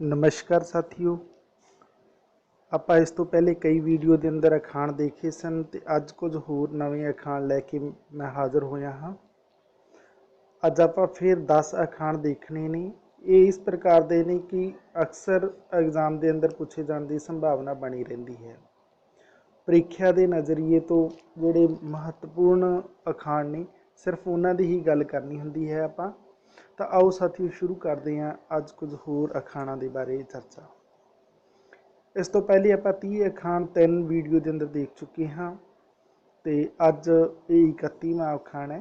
नमस्कार साथियों। ਆਪਾਂ ਇਸ ਤੋਂ ਪਹਿਲੇ ਕਈ ਵੀਡੀਓ ਦੇ ਅੰਦਰ ਅਖਾਣ ਦੇਖੇ ਸਨ ਤੇ ਅੱਜ ਕੁਝ ਹੋਰ ਨਵੇਂ ਅਖਾਣ ਲੈ ਕੇ ਮੈਂ ਹਾਜ਼ਰ ਹੋਇਆ ਹਾਂ। ਅੱਜ ਆਪਾਂ ਫਿਰ 10 ਅਖਾਣ ਦੇਖਣੇ ਨੇ। ਇਹ ਇਸ ਪ੍ਰਕਾਰ ਦੇ ਨੇ ਕਿ ਅਕਸਰ ਐਗਜ਼ਾਮ ਦੇ ਅੰਦਰ ਪੁੱਛੇ ਜਾਣ ਦੀ ਸੰਭਾਵਨਾ ਬਣੀ ਰਹਿੰਦੀ ਹੈ। ਪ੍ਰੀਖਿਆ ਦੇ ਨਜ਼ਰੀਏ ਤੋਂ ਜਿਹੜੇ ਮਹੱਤਵਪੂਰਨ ਅਖਾਣ ਨੇ ਸਿਰਫ ਉਹਨਾਂ ਦੀ ਹੀ ਗੱਲ ਕਰਨੀ ਹੁੰਦੀ ਹੈ ਆਪਾਂ। ਤਾਂ ਆਓ ਸਾਥੀਓ ਸ਼ੁਰੂ ਕਰਦੇ ਹਾਂ ਅੱਜ ਕੁਝ ਹੋਰ ਅਖਾਣਾਂ ਦੇ ਬਾਰੇ ਚਰਚਾ। इस तो पहले आप 30 अखाण 3 वीडियो के अंदर देख चुके हाँ तो अज ये 31वां अखाण है।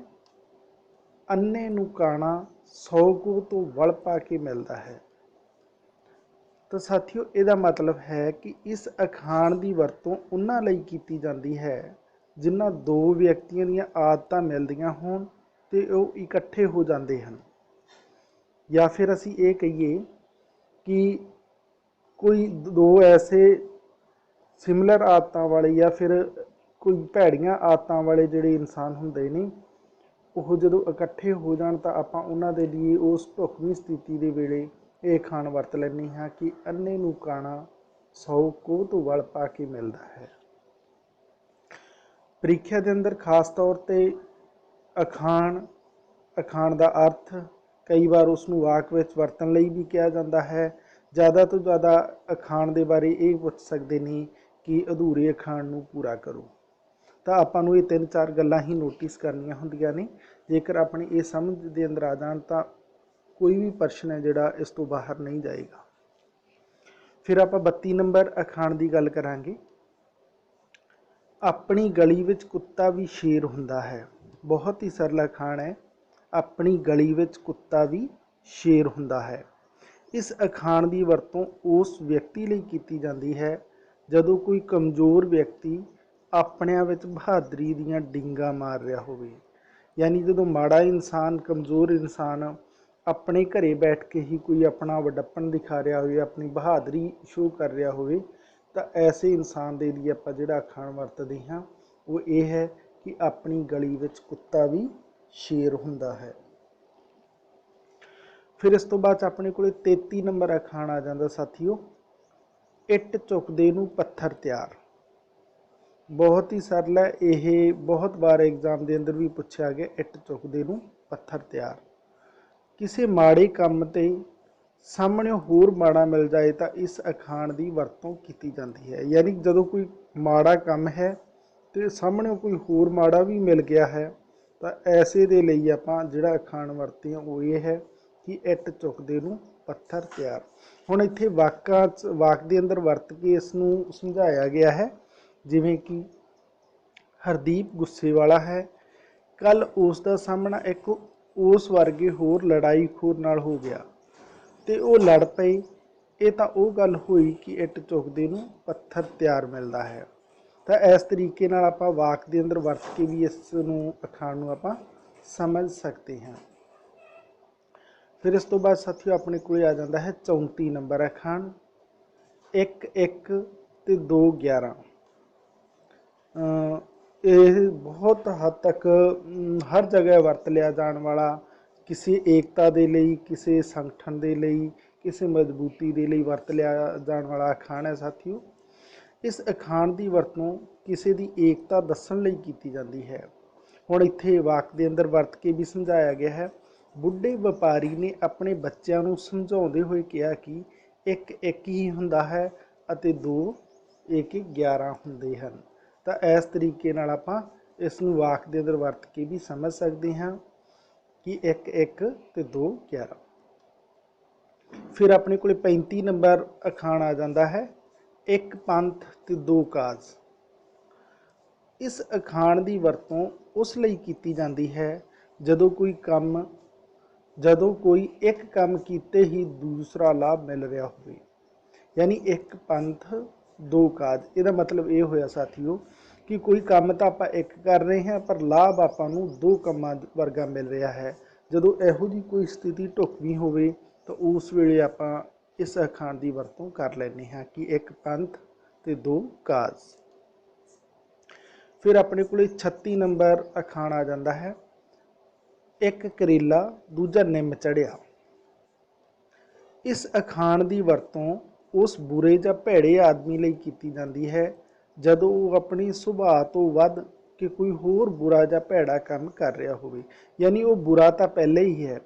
अन्ने नूं काणा 100 को तो वल पा के मिलता है। तो साथियों इसका मतलब है कि इस अखाण की वरतों उन्हां लई कीती जाती है जिन्हां दो व्यक्तियों दी आदतां मिलदियां होण ते ओह इकट्ठे हो जाते हैं, या फिर असीं ये कहिए कि कोई दो ऐसे सिमिलर आदतों वाले या फिर कोई भैड़ियां आदतों वाले जोड़े इंसान होंदे ने वो जो इकट्ठे हो जान तो आपां उन्हां दे लिए उस ढुकवीं स्थिति के वेले ये अखाण वरत लैंदे हाँ कि अन्ने नूं काणा 100 कोह तो वल पा के मिलता है। ਪ੍ਰੀਖਿਆ के अंदर खास तौर पर अखाण का अर्थ कई बार उसनूं वाक विच वरतन लई भी कहा जाता है। ज़्यादा तो ज़्यादा अखाण के बारे ये पूछ सकते हैं कि अधूरे अखाण नूं पूरा करो। तो आपां नूं ये 3-4 गल्लां ही नोटिस करनियां हुंदियां ने। जेकर अपनी ये समझ के अंदर आ जाण तो कोई भी प्रश्न है जिहड़ा इस तो बाहर नहीं जाएगा। फिर आपां 32 नंबर अखाण की गल करांगे। अपनी गली विच कुत्ता भी शेर हुंदा है। बहुत ही सरल अखाण है। अपनी गली विच कुत्ता भी शेर हुंदा है। इस अखाण की वरतों उस व्यक्ति लिए की जाती है जदों कोई कमज़ोर व्यक्ति अपनिਆਂ ਵਿੱਚ बहादरी ਦੀਆਂ ਡਿੰਗਾਂ मार रहा होवे। यानी जो माड़ा इंसान कमज़ोर इंसान अपने घरे बैठ के ही कोई अपना वड्डपन दिखा रहा हो, अपनी बहादरी शो कर रहा हो, तो ऐसे इंसान के लिए आप जिहड़ा अखाण वरतते हाँ वो ये है कि अपनी गली विच कुत्ता भी शेर हुंदा है। फिर इस तो बाद अपने को 33 नंबर अखाण आ जाता साथियों। इट चुकदे नूं पत्थर तैयार। बहुत ही सरल है, यह बहुत बार एग्जाम के अंदर भी पूछा गया। इट चुकदे नूं पत्थर तैयार। किसी माड़े काम ते सामने होर माड़ा मिल जाए तो इस अखाण की वरतों की जाती है। यानी जो कोई माड़ा काम है तो सामने कोई होर माड़ा भी मिल गया है तो ऐसे दे लई आपां जिहड़ा अखाण वरते हैं वो ये है कि इट चुकदे नूं पत्थर तैयार। हुण इत्थे वाक के अंदर वरत के इसनूं समझाया गया है। जिवें कि हरदीप गुस्से वाला है, कल उसका सामना एक उस वर्गे होर लड़ाई खोर नाल हो गया तो वो लड़ पए। ये तो वो गल हुई कि इट चुकदे नूं पत्थर तैयार मिलता है। तो इस तरीके नाल आपां वाक के अंदर वरत के भी इस अखाण नूं आपां समझ सकते हैं। फिर इस तो बाद साथियों अपने को आ जाता है 34 नंबर अखाण। 1-1 ते 2-11। यह बहुत हद तक हर जगह वरत लिया जाने वाला, किसी एकता के लिए, किसी संगठन के लिए, किसी मजबूती के लिए वरत लिया जाने वाला अखाण है साथियों। इस अखाण की वरतों किसी की एकता दस्सण लई की जाती है। हुण इत्थे वाक के अंदर वरत के भी समझाया गया है। बुढ़े व्यापारी ने अपने बच्चों को समझाते हुए कहा कि 1-1 ही हुंदा है अते 2-1-11 हुंदे हन। तो इस तरीके नाल आपां इस नूं वाक के अंदर वरत के भी समझ सकते हैं कि 1-1 ते 2-11। फिर अपने को 35 नंबर अखाण आ जाता है। 1 पंथ ते 2 काज। इस अखाण की वरतों उस लई की जाती है जदों कोई एक काम कीते ही दूसरा लाभ मिल रहा हो। यानी 1 पंथ 2 काज। इसका मतलब ये होया साथियों कि कोई काम तो आप एक कर रहे हैं पर लाभ आपां नूं 2 कामां वर्गा मिल रहा है। जदों इहो जी कोई स्थिति ढुकवीं होवे तो उस वेले आपां इस अखाण की वरतों कर लैंदे हाँ कि 1 पंथ ते 2 काज। फिर अपने को 36 नंबर अखाण आ जाता है। 1 करेला दूजा निम चढ़िया। इस अखाण की वरतों उस बुरे ਜਾਂ ਭੈੜੇ आदमी ਲਈ ਕੀਤੀ ਜਾਂਦੀ है ਜਦੋਂ ਉਹ अपनी ਸੁਭਾਅ ਤੋਂ ਵੱਧ ਕਿ कोई होर बुरा ਜਾਂ ਭੈੜਾ ਕੰਮ कर रहा ਹੋਵੇ। यानी वो बुरा तो पहले ही है,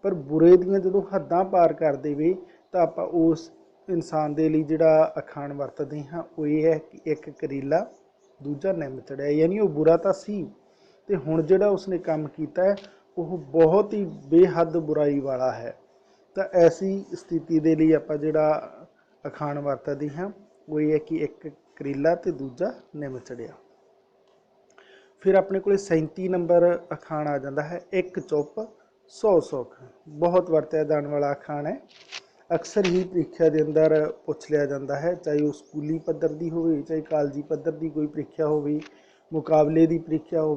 पर बुरे ਦੀਆਂ ਜਦੋਂ ਹੱਦਾਂ ਪਾਰ कर देवे तो आप उस इंसान के लिए ਜਿਹੜਾ अखाण ਵਰਤਦੇ ਹਾਂ ਉਹ ਇਹ है कि एक करीला दूजा निम चढ़िया। यानी वो बुरा तो सी ते हुण जिहड़ा उसने काम किया है वो बहुत ही बेहद बुराई वाला है। तो ऐसी स्थिति के लिए आप जिहड़ा अखाण वरतते हैं वो ये है कि एक करीला तो दूजा निम चढ़िया। फिर अपने को 37 नंबर अखाण आ जाता है एक चुप 100 सुख। बहुत वरत्या जाने वाला अखाण है, अक्सर ही परीक्षा के अंदर पूछ लिया जाता है, चाहे वो स्कूली पद्धर की हो चाहे कॉलेजी पद्धर की कोई परीक्षा हो मुकाबले की परीक्षा हो।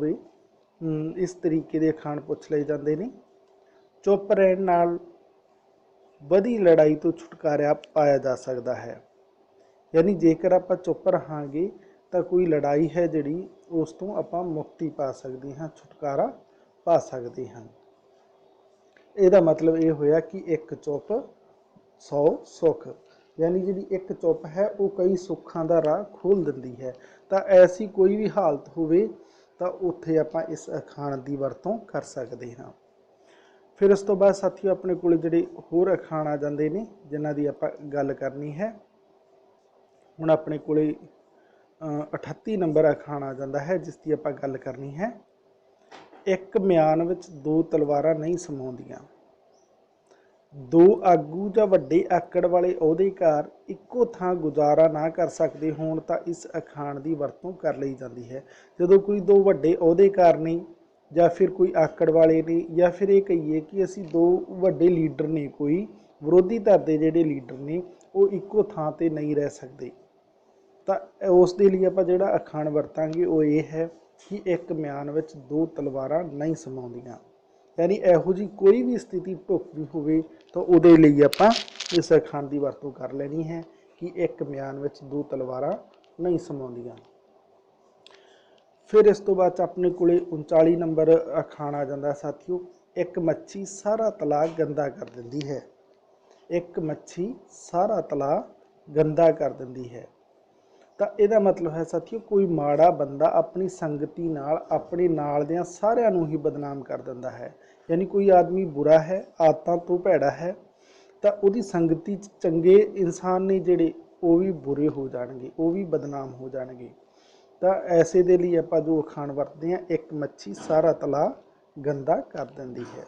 इस तरीके के अखाण पूछ लए जाते हैं। चुप रहने नाल वधी लड़ाई तो छुटकारा पाया जा सकता है। यानी जेकर आप चुप रहांगे तो कोई लड़ाई है जिहड़ी उस तो आप मुक्ति पा सकते हैं, छुटकारा पा सकते हैं। ਇਹਦਾ मतलब ये होया कि एक चुप 100 सुख। यानी जी एक चुप है वो कई सुखों का राह खोल देती है। तो ऐसी कोई भी हालत होवे तो उत्थे आपां इस अखाण की वरतों कर सकते हैं। फिर उस तो बाद साथियों अपने को जिहड़े होर अखाण आ जाते हैं जिन्हां दी आपां गल करनी है। हुण अपने को 38 नंबर अखाण आ जाता है जिसकी आपां गल करनी है। एक म्यान विच दो तलवारां नहीं समाउंदियां। दो आगू ਜਾਂ ਵੱਡੇ ਆਕੜ वाले ਅਹੁਦੇਕਾਰ ਇੱਕੋ ਥਾਂ ਗੁਜ਼ਾਰਾ ना कर सकते ਹੋਣ ਤਾਂ इस अखाण की वरतों कर ली जाती है। ਜਦੋਂ कोई दो ਵੱਡੇ ਅਹੁਦੇਕਾਰ ने ਜਾਂ फिर कोई आकड़ वाले ने या फिर ये कहिए कि असी दो ਵੱਡੇ लीडर ने कोई विरोधी धर के ਜਿਹੜੇ लीडर ने वो ਇੱਕੋ ਥਾਂ ਤੇ नहीं रह सकते तो उस दे लिए आप जिहड़ा अखाण वरतांगे वो ये है कि एक म्यान विच दो तलवारां नहीं समाउंदियां। यानी इहो जी कोई भी स्थिति ढुकदी होवे तो उहदे लई आपां इस अखाण की वरतों कर लेनी है कि एक म्यान विच दो तलवारां नहीं समाउंदियां। फिर इस तो बाद अपने को 39 नंबर अखाण आ जाता साथियों। एक मच्छी सारा तला गंदा कर देती है। एक मच्छी सारा तला गंदा कर देती है। तो यदा मतलब है साथियों कोई माड़ा बंदा अपनी संगति नाल अपने नाल दियां सारियां नूं ही बदनाम कर दिंदा है। यानी कोई आदमी बुरा है, आदतां तो भैड़ा है, तो उहदी संगति चंगे इंसान ने जिहड़े वो भी बुरे हो जाएंगे, वो भी बदनाम हो जाएंगे। तो ऐसे दे लिए आपां जो अखाण वरतते हैं एक मच्छी सारा तला गंदा कर देंदी है।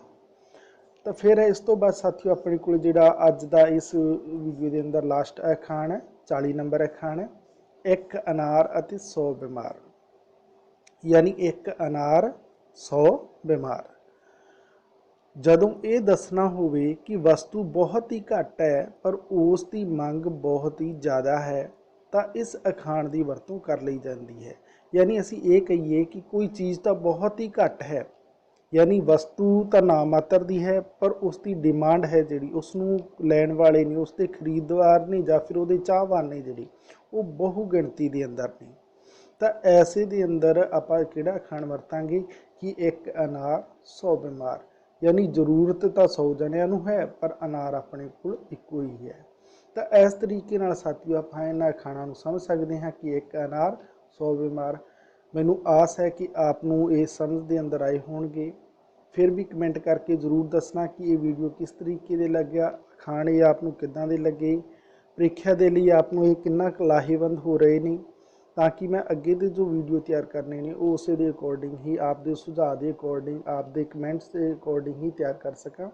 तो फिर इस तो बाद साथियों अपने को जिहड़ा अज दा इस वीडियो के अंदर लास्ट अखाण है 40 नंबर अखाण है एक अनार अति 100 बीमार। यानी एक अनार 100 बीमार। जदों ये दसना होवे कि वस्तु बहुत ही घट है पर उसकी मंग बहुत ही ज़्यादा है तो इस अखाण की वरतों कर ली जाती है। यानी असी ये कहिए कि कोई चीज़ तो बहुत ही घट है, यानी वस्तु तो ना मात्र दी है पर उसकी डिमांड है जिहड़ी उसनूं लैण वाले ने उसके खरीददार ने या फिर वो चाहवान ने जिहड़ी वो बहु गिणती के अंदर ने। तो ऐसे दे अंदर आपां किहड़ा अखाण वरतांगे कि एक अनार 100 बीमार। यानी जरूरत तो 100 जणियां नूं है पर अनार अपने कोल इक्को ही है। तो इस तरीके नाल साथियों आपां इन्हां अखाणां नूं समझ सकते हैं कि एक अनार 100 बीमार। मैनूं आस है कि आपनूं ये समझ के अंदर आए होणगे। फिर भी कमेंट करके जरूर दसना कि ये वीडियो किस तरीके दे लग्या, अखाण ये आपनूं किदां दे लगे, प्रीख्या के लिए आपनूं ये किन्ना क लाहेवंद हो रहे हैं, ताकि मैं अगे दे जो वीडियो तैयार करने ने वो उस दे अकॉर्डिंग ही आप दे सुझाव के अकॉर्डिंग आप दे कमेंट्स के अकॉर्डिंग ही तैयार कर सकां।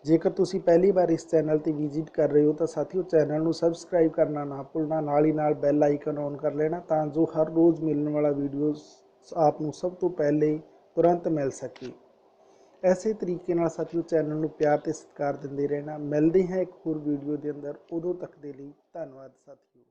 जेकर तुसी पहली बार इस चैनल ते विजिट कर रहे हो तो साथियों चैनल नूं सबसक्राइब करना ना भुलना, नाल ही नाल बैल आइकन ऑन कर लेना तां जो हर रोज़ मिलने वाला वीडियो आपनूं सब तो पहले तुरंत मिल सके। ऐसे तरीके नाल साथियों चैनल नूं प्यार ते सत्कार दिंदे रहना। मिलते हैं एक होर वीडियो के अंदर, उदों तक दे लई धन्नवाद साथियों।